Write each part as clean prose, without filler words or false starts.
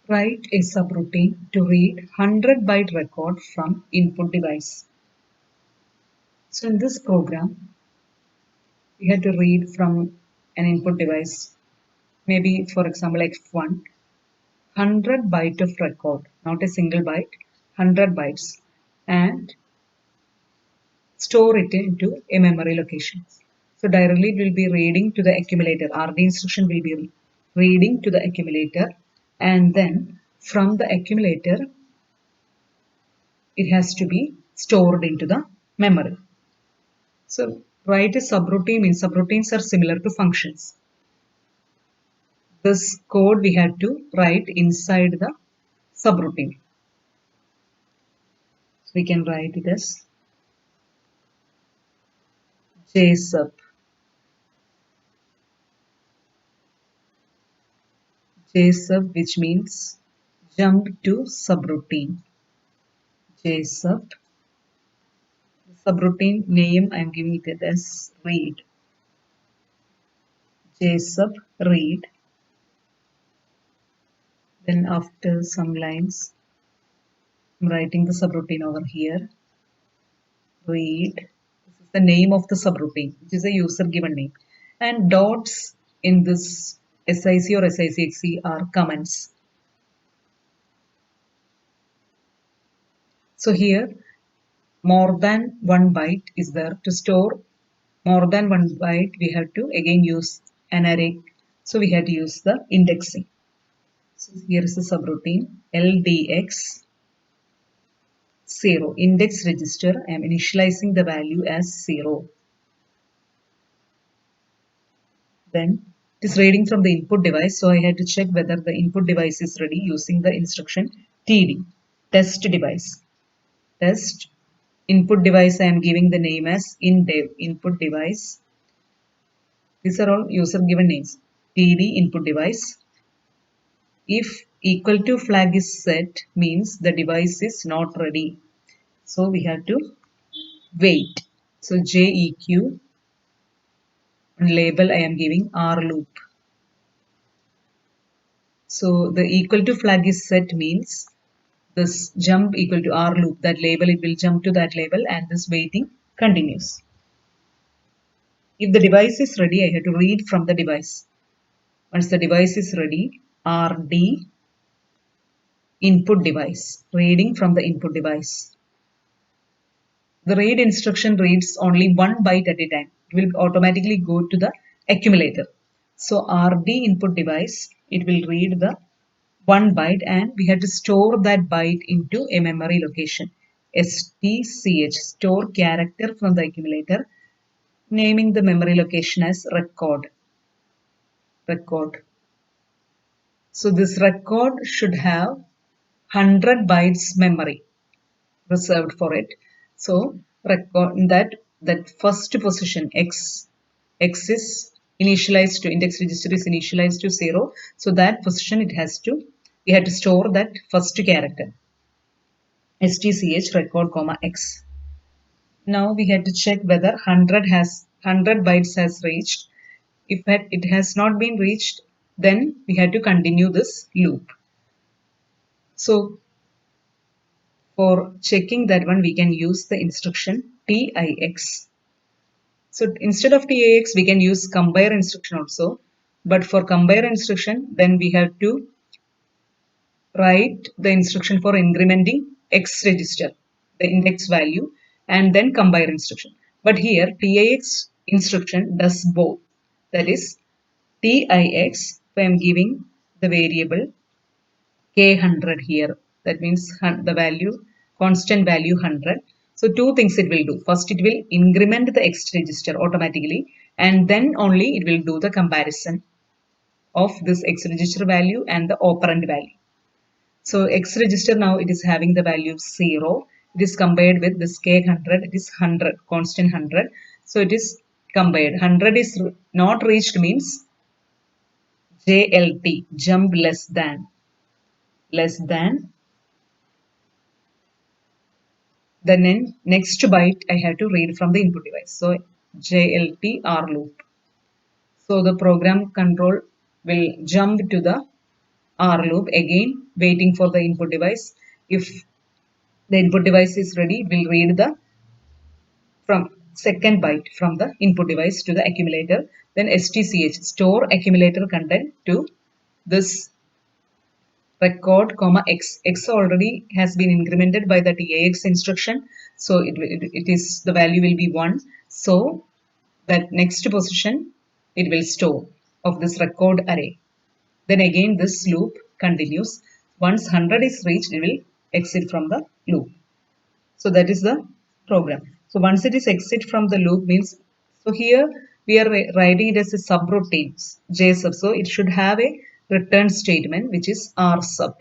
Write a subroutine to read 100 byte record from input device. So in this program, we had to read from an input device, maybe for example F1, 100 byte of record, not a single byte, 100 bytes, and store it into a memory location. So directly it will be reading to the accumulator. RD instruction will be reading to the accumulator, and then from the accumulator it has to be stored into the memory. So write a subroutine means subroutines are similar to functions. This code we had to write inside the subroutine. So we can write it as JSUB. JSUB, which means jump to subroutine. JSUB. The subroutine name I am giving it as read. JSUB read. Then after some lines, I'm writing the subroutine over here. Read. This is the name of the subroutine, which is a user given name. And dots in this SIC or SICXC are comments. So here more than 1 byte is there. To store more than 1 byte, we have to again use an array. So we have to use the indexing. So here is the subroutine LDX 0. Index register, I am initializing the value as 0. Then it is reading from the input device. So I had to check whether the input device is ready using the instruction TD, test device. Test input device, I am giving the name as indev, input device. These are all user given names. TD input device. If equal to flag is set means the device is not ready. So we have to wait. So JEQ and label I am giving R loop. So the equal to flag is set means this jump equal to R loop, that label, it will jump to that label and this waiting continues. If the device is ready, I have to read from the device. Once the device is ready, RD input device, reading from the input device. The read instruction reads only 1 byte at a time. It will automatically go to the accumulator. So RD input device, it will read the 1 byte and we have to store that byte into a memory location. STCH, store character from the accumulator, naming the memory location as record. So this record should have 100 bytes memory reserved for it. So record that first position X is initialized to, index register is initialized to 0. So that position we had to store that first character. STCH record comma X. Now we had to check whether 100 bytes has reached. If it has not been reached, then we had to continue this loop. So for checking that one, we can use the instruction TIX. So instead of TIX, we can use compare instruction also. But for compare instruction, then we have to write the instruction for incrementing X register, the index value, and then compare instruction. But here TIX instruction does both. That is TIX, if I am giving the variable K100 here. That means the value, constant value 100. So two things it will do. First, it will increment the X register automatically, and then only it will do the comparison of this X register value and the operand value. So X register now it is having the value 0. It is compared with this K100. It is 100, constant 100. So it is compared. 100 is not reached means JLT, jump less than. Then next byte I have to read from the input device. So JLT R loop. So the program control will jump to the R loop, again waiting for the input device. If the input device is ready, we'll read the from second byte from the input device to the accumulator. Then stch, store accumulator content to this record comma x already has been incremented by the ax instruction, so it is the value will be 1. So that next position it will store of this record array. Then again this loop continues. Once 100 is reached, it will exit from the loop. So that is the program. So once it is exit from the loop means, so here we are writing it as a subroutine j sub, so it should have a return statement which is r sub.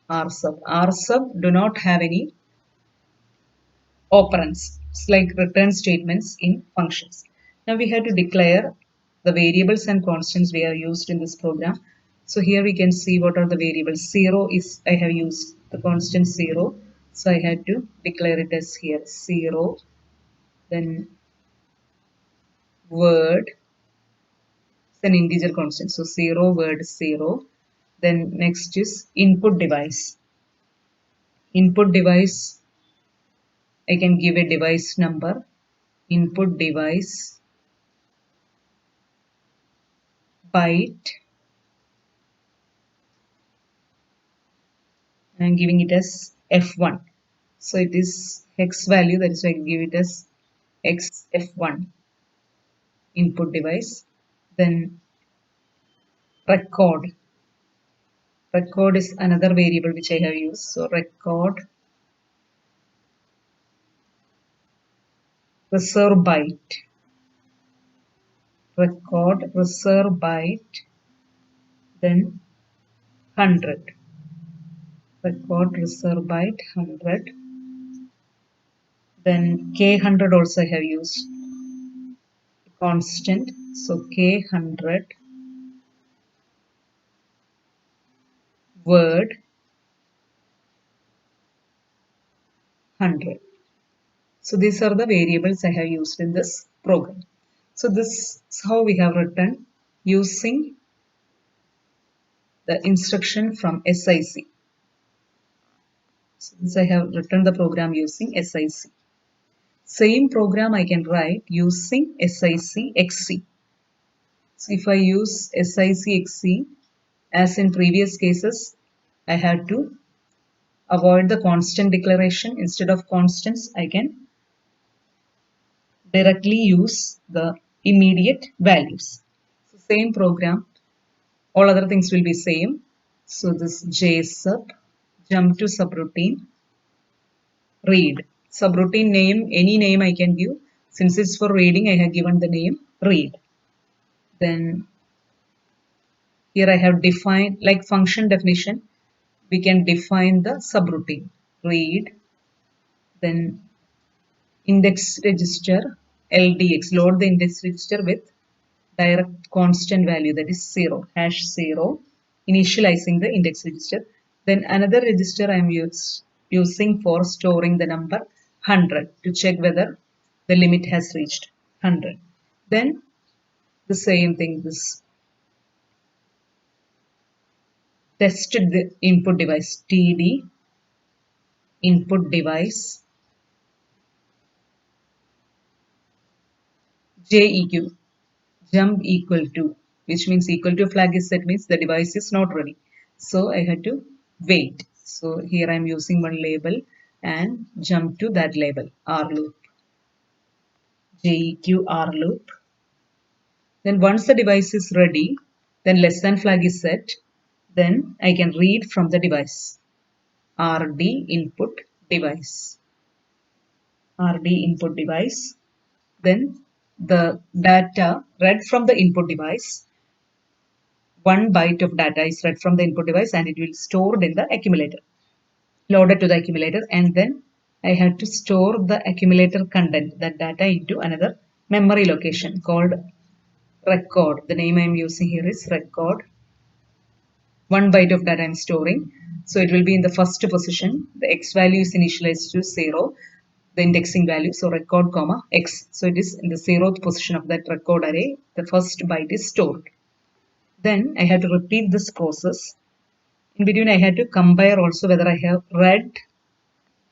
R sub do not have any operands. It's like return statements in functions. Now we have to declare the variables and constants we have used in this program. So here we can see what are the variables. 0 is, I have used the constant 0. So I had to declare it as here 0. Then word, it's an integer constant. So 0 word 0. Then next is input device. Input device, I can give a device number, input device byte. I am giving it as F1. So it is hex value, that is why I give it as XF1 input device. Then record. Record is another variable which I have used. So record reserve byte. Record reserve byte. Then 100. Record reserve byte 100. Then K100 also I have used constant. So K100 word 100. So these are the variables I have used in this program. So this is how we have written using the instruction from SIC. Since I have written the program using SIC. Same program I can write using SIC XC. So if I use SIC XC, as in previous cases, I had to avoid the constant declaration. Instead of constants, I can directly use the immediate values. So same program, all other things will be same. So this J sub, jump to subroutine, read. Subroutine name, any name I can give. Since it's for reading, I have given the name read. Then here I have defined, like function definition, we can define the subroutine. Read, then index register, LDX, load the index register with direct constant value, that is 0, hash 0, initializing the index register. Then another register I am using for storing the number 100 to check whether the limit has reached 100. Then the same thing, this tested the input device, TD input device JEQ, jump equal to, which means equal to flag is set, means the device is not ready. So I had to wait. So here I am using one label and jump to that label, R loop, JEQ R loop. Then once the device is ready, then less than flag is set, then I can read from the device, RD input device, RD input device. Then the data read from the input device, 1 byte of data is read from the input device and it will stored in the accumulator, loaded to the accumulator, and then I have to store the accumulator content, that data, into another memory location called record. The name I am using here is record. 1 byte of data I am storing. So it will be in the first position. The x value is initialized to 0, the indexing value. So record comma x. So it is in the 0th position of that record array. The first byte is stored. Then I have to repeat this process In between, I had to compare also whether I have read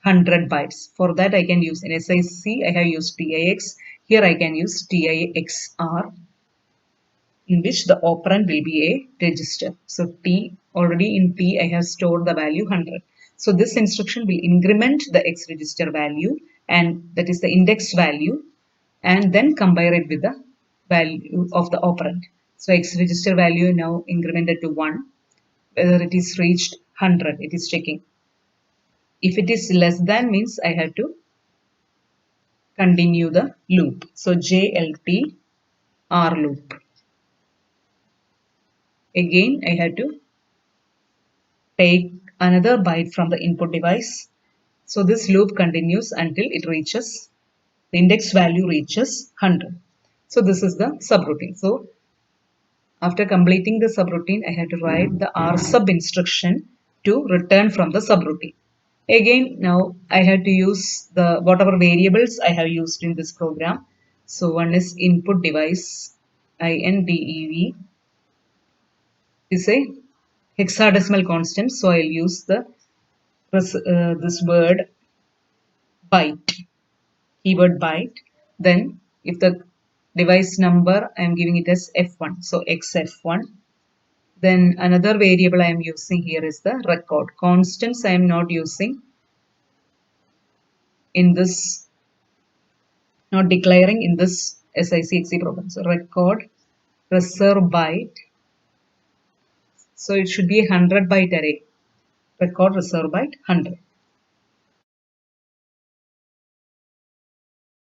100 bytes. For that, I can use in SIC, I have used TIX. Here, I can use TIXR, in which the operand will be a register. So T, already in T, I have stored the value 100. So this instruction will increment the X register value, and that is the index value, and then compare it with the value of the operand. So X register value now incremented to 1. Whether it is reached 100, it is checking. If it is less than, means I have to continue the loop. So JLT R loop. Again, I have to take another byte from the input device. So this loop continues until it reaches, the index value reaches 100. So this is the subroutine. So after completing the subroutine, I have to write the R sub instruction to return from the subroutine. Again, now I have to use the whatever variables I have used in this program. So one is input device, INDEV is a hexadecimal constant. So I'll use the this word byte, keyword byte. Then if the device number, I am giving it as F1. So XF1. Then another variable I am using here is the record. Constants I am not using in this, not declaring in this SICXE program. So record reserve byte. So it should be a 100 byte array. Record reserve byte 100.